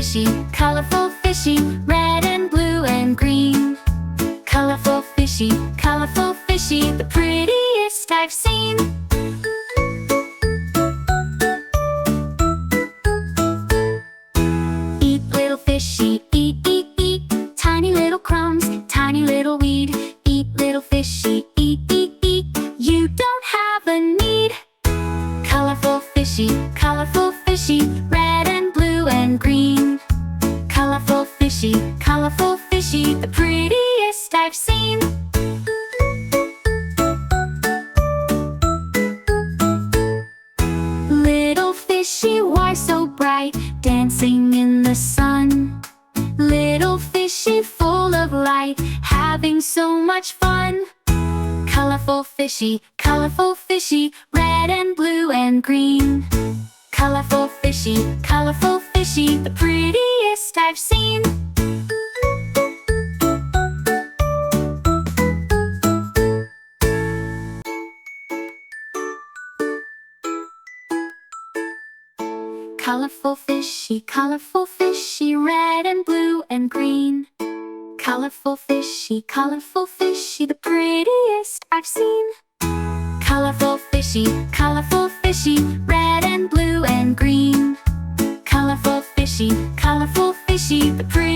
fishy, colorful fishy, red and blue and green. Colorful fishy, the prettiest I've seen. Eat little fishy, eat, eat, eat, tiny little crumbs, tiny little weed. Eat little fishy, eat, eat, eat, you don't have a need. Colorful fishy, red and blue and green. Colorful fishy, the prettiest I've seen. Little fishy, why so bright, dancing in the sun? Little fishy, full of light, having so much fun. Colorful fishy, red and blue and green. Colorful fishy, the prettiest I've seen. Colorful fishy, red and blue and green. Colorful fishy, the prettiest I've seen. Colorful fishy, red and blue and green. Colorful fishy, the prettiest